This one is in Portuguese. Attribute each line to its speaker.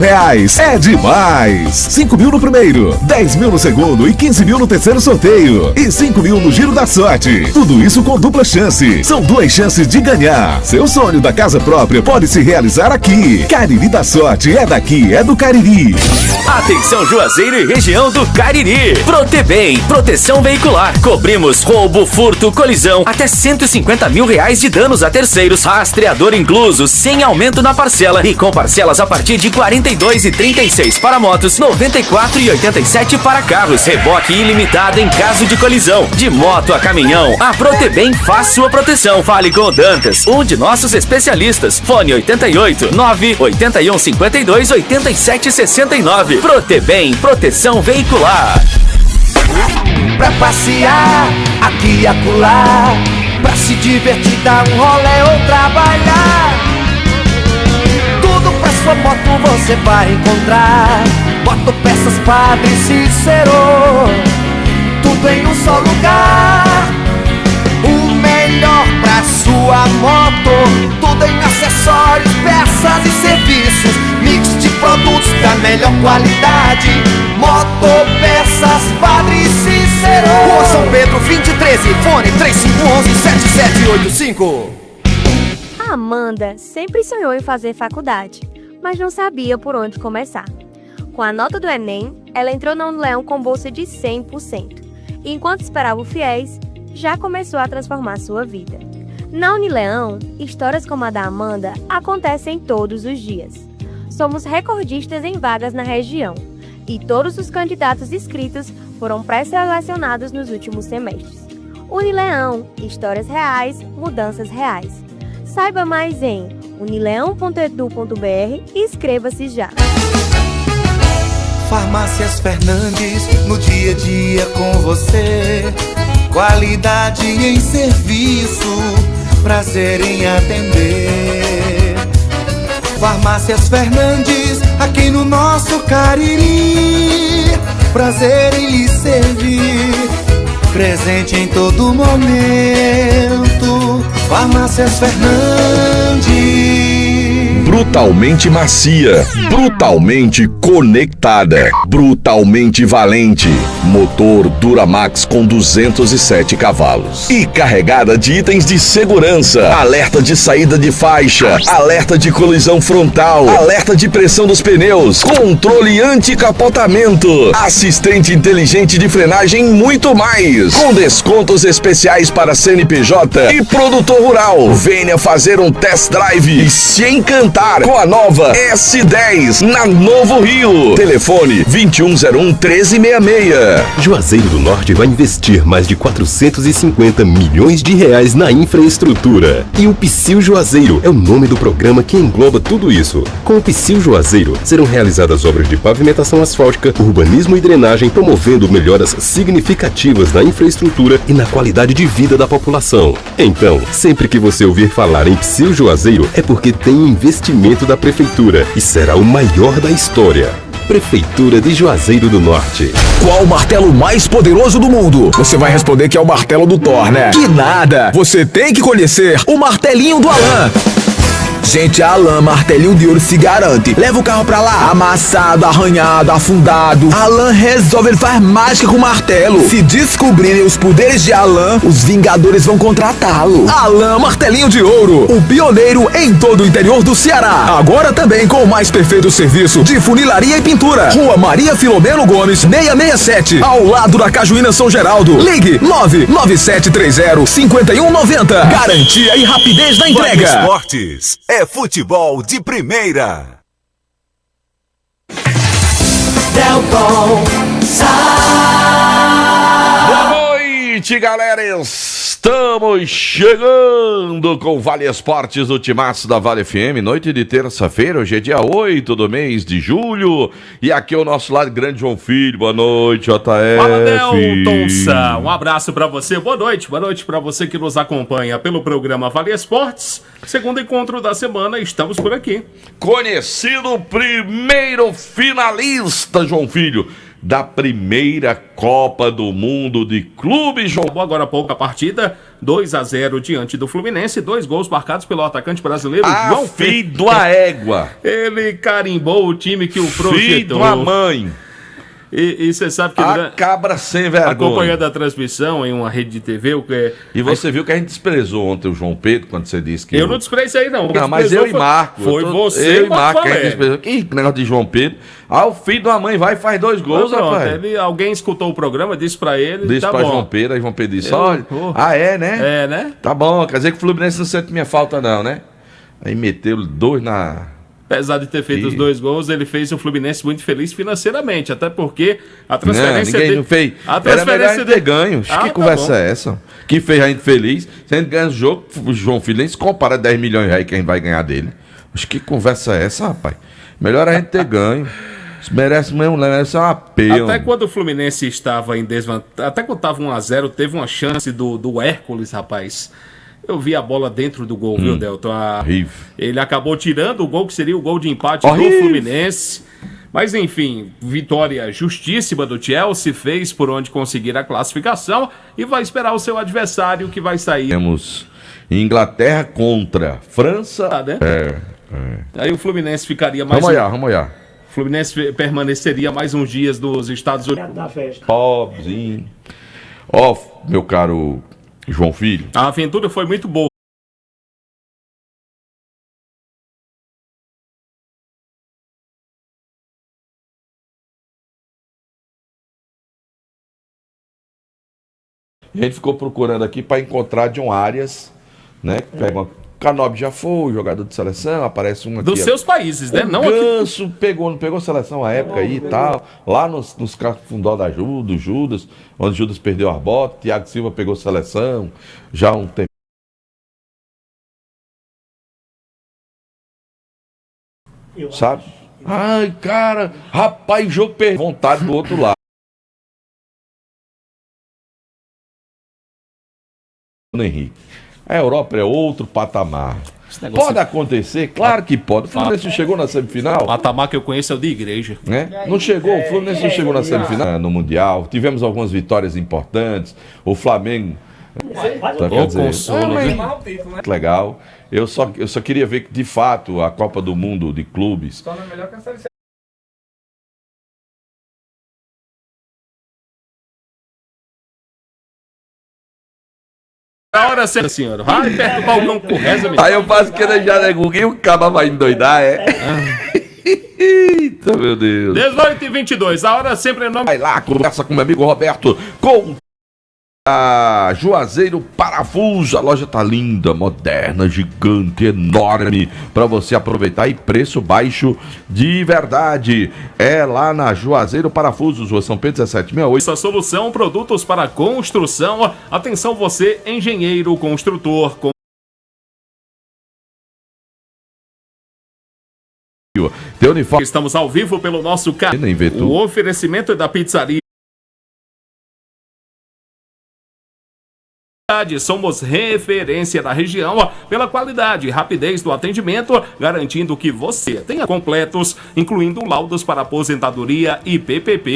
Speaker 1: Reais é demais! 5 mil no primeiro, 10 mil no segundo e 15 mil no terceiro sorteio. E 5 mil no giro da sorte. Tudo isso com dupla chance. São 2 chances de ganhar. Seu sonho da casa própria pode se realizar aqui. Cariri da Sorte é daqui, é do Cariri.
Speaker 2: Atenção Juazeiro e região do Cariri. Protebem, proteção veicular. Cobrimos roubo, furto, colisão, até 150 mil reais de danos a terceiros. Rastreador incluso, sem aumento na parcela e com parcelas a partir de 42,36 para motos, 94,87 para carros. Reboque ilimitado em caso de colisão. De moto a caminhão, a Protebem faz sua proteção. Fale com o Dantas, um de nossos especialistas. Fone 88 981 52 87 69. Protebem, proteção veicular.
Speaker 3: Pra passear, aqui e acolá, pra se divertir, dar um rolê ou trabalhar. Tudo pra sua moto você vai encontrar. Motopeças Padre Cícero, tudo em um só lugar. O melhor pra sua moto, tudo em acessórios, peças e serviços. Mix de produtos da melhor qualidade. Motopeças Padre Cícero, Rua São Pedro 2013, fone 3511-7785.
Speaker 4: A Amanda sempre sonhou em fazer faculdade, mas não sabia por onde começar. Com a nota do Enem, ela entrou na Unileão com bolsa de 100%. E enquanto esperava o FIES, já começou a transformar sua vida. Na Unileão, histórias como a da Amanda acontecem todos os dias. Somos recordistas em vagas na região e todos os candidatos inscritos foram pré-selecionados nos últimos semestres. Unileão, histórias reais, mudanças reais. Saiba mais em unileão.edu.br e inscreva-se já.
Speaker 3: Farmácias Fernandes, no dia a dia com você. Qualidade em serviço, prazer em atender. Farmácias Fernandes, aqui no nosso Cariri. Prazer em lhe servir, presente em todo momento. Farmácias Fernandes.
Speaker 1: Brutalmente macia, brutalmente conectada, brutalmente valente. Motor Duramax com 207 cavalos. E carregada de itens de segurança. Alerta de saída de faixa, alerta de colisão frontal, alerta de pressão dos pneus, controle anti-capotamento, assistente inteligente de frenagem e muito mais. Com descontos especiais para CNPJ e produtor rural. Venha fazer um test drive e se encantar com a nova S10 na Novo Rio. Telefone 2101-1366.
Speaker 5: Juazeiro do Norte vai investir mais de 450 milhões de reais na infraestrutura. E o Psyu Juazeiro é o nome do programa que engloba tudo isso. Com o Psyu Juazeiro serão realizadas obras de pavimentação asfáltica, urbanismo e drenagem, promovendo melhoras significativas na infraestrutura e na qualidade de vida da população. Então, sempre que você ouvir falar em Psyu Juazeiro, é porque tem investimento da Prefeitura e será o maior da história. Prefeitura de Juazeiro do Norte.
Speaker 6: Qual o martelo mais poderoso do mundo? Você vai responder que é o martelo do Thor, né? Que nada! Você tem que conhecer o martelinho do Alan. Gente, a Alan Martelinho de Ouro se garante. Leva o carro pra lá, amassado, arranhado, afundado. Alan resolve, ele faz mágica com o martelo. Se descobrirem os poderes de Alan, os Vingadores vão contratá-lo. Alan Martelinho de Ouro, o pioneiro em todo o interior do Ceará. Agora também com o mais perfeito serviço de funilaria e pintura. Rua Maria Filomeno Gomes, 667, ao lado da Cajuína São Geraldo. Ligue 99730-5190. Garantia e rapidez na entrega.
Speaker 7: Esportes é futebol de primeira.
Speaker 3: Delton
Speaker 8: Boa noite, galera. Estamos chegando com o Vale Esportes do Timaço da Vale FM. Noite de terça-feira, hoje é dia 8 do mês de julho. E aqui é o nosso lado grande João Filho. Boa noite, JF.
Speaker 9: Fala, Deltonça. Um abraço pra você. Boa noite pra você que nos acompanha pelo programa Vale Esportes. Segundo encontro da semana, estamos por aqui.
Speaker 8: Conhecido primeiro finalista, João Filho, da primeira Copa do Mundo de Clubes, João.
Speaker 9: Agora há pouco a partida, 2-0 diante do Fluminense, 2 gols marcados pelo atacante brasileiro João
Speaker 8: Filho de uma égua.
Speaker 9: Ele carimbou o time que o projetou.
Speaker 8: Filho de uma mãe.
Speaker 9: E você sabe que
Speaker 8: A cabra sem vergonha.
Speaker 9: acompanhando a transmissão em uma rede de TV,
Speaker 8: E você viu que a gente desprezou ontem o João Pedro quando você disse que...
Speaker 9: eu não desprezei não.
Speaker 8: Não, mas eu e Marco.
Speaker 9: Foi você
Speaker 8: eu e Marco que a gente
Speaker 9: Valério.
Speaker 8: desprezou. Que negócio de João Pedro. O filho de uma mãe vai e faz 2 gols,
Speaker 9: Pronto,
Speaker 8: rapaz.
Speaker 9: alguém escutou o programa, disse pra ele,
Speaker 8: Disse
Speaker 9: tá
Speaker 8: pra
Speaker 9: bom.
Speaker 8: João Pedro, aí João Pedro disse,
Speaker 9: Eu-
Speaker 8: olha... é, né?
Speaker 9: É, né?
Speaker 8: Tá bom, quer dizer que o Fluminense não sente minha falta não, né? Aí meteu 2 na...
Speaker 9: Apesar de ter feito
Speaker 8: Ih.
Speaker 9: os 2 gols, ele fez o Fluminense muito feliz financeiramente, até porque a
Speaker 8: Não,
Speaker 9: transferência
Speaker 8: ninguém não fez.
Speaker 9: A
Speaker 8: Era melhor a
Speaker 9: transferência
Speaker 8: gente ter ganho.
Speaker 9: Ah,
Speaker 8: Que
Speaker 9: tá
Speaker 8: conversa
Speaker 9: bom.
Speaker 8: é essa? Que fez a gente feliz. Se a gente ganha o jogo, o João Filho nem se compara a 10 milhões de reais que a gente vai ganhar dele. Acho que conversa é essa, rapaz? Melhor a gente ter ganho. Isso merece mesmo, merece uma pena.
Speaker 9: Até quando o Fluminense estava em desvantagem, até quando estava 1-0, teve uma chance do Hércules, rapaz. Eu vi a bola dentro do gol, viu, Delton?
Speaker 8: Horrível.
Speaker 9: Ele acabou tirando o gol que seria o gol de empate
Speaker 8: Horrível.
Speaker 9: do Fluminense. Mas enfim, vitória justíssima do Chelsea, fez por onde conseguir a classificação e vai esperar o seu adversário que vai sair.
Speaker 8: Temos Inglaterra contra França.
Speaker 9: Né?
Speaker 8: É.
Speaker 9: Aí o Fluminense ficaria mais.
Speaker 8: Vamos olhar.
Speaker 9: O Fluminense permaneceria mais uns dias nos Estados Unidos.
Speaker 8: Pobrezinho. Ó, meu caro João Filho.
Speaker 9: A aventura foi muito boa.
Speaker 8: A gente ficou procurando aqui para encontrar John Arias, né? Pega uma... Canobi já foi, jogador de seleção, aparece um aqui.
Speaker 9: Dos seus países, né?
Speaker 8: O
Speaker 9: Não aqui.
Speaker 8: Ganso não pegou seleção à época aí e tal. Lá nos fundó da Judas, onde Judas perdeu a bota, Thiago Silva pegou seleção, já há um tempo. Sabe? Ai, cara, rapaz, o jogo perdeu vontade do outro lado. Henrique. A Europa é outro patamar. Pode acontecer? Claro que pode. O Fluminense chegou na semifinal.
Speaker 9: O patamar que eu conheço é o de igreja.
Speaker 8: Né? Não chegou, o Fluminense não chegou na semifinal no Mundial. Tivemos algumas vitórias importantes. O Flamengo. Quer dizer,
Speaker 9: consolo,
Speaker 8: muito legal. Eu só queria ver que, de fato, a Copa do Mundo de clubes.
Speaker 9: Na hora certa, senhora. Vai perto do balcão com reza, menino.
Speaker 8: Aí eu faço que ele já neguei, o cara vai endoidar, é? Eita, meu Deus.
Speaker 9: 18h22, a hora sempre é nome.
Speaker 8: Vai lá, conversa com meu amigo Roberto, com a Juazeiro Parafuso. A loja tá linda, moderna, gigante, enorme, para você aproveitar e preço baixo de verdade. É lá na Juazeiro Parafusos, Rua São Pedro 1768.
Speaker 9: Essa solução, produtos para construção. Atenção você, engenheiro, construtor,
Speaker 8: Tem uniforme.
Speaker 9: Estamos ao vivo pelo nosso canal. O oferecimento é da pizzaria. Somos referência da região pela qualidade e rapidez do atendimento, garantindo que você tenha completos, incluindo laudos para aposentadoria e PPP.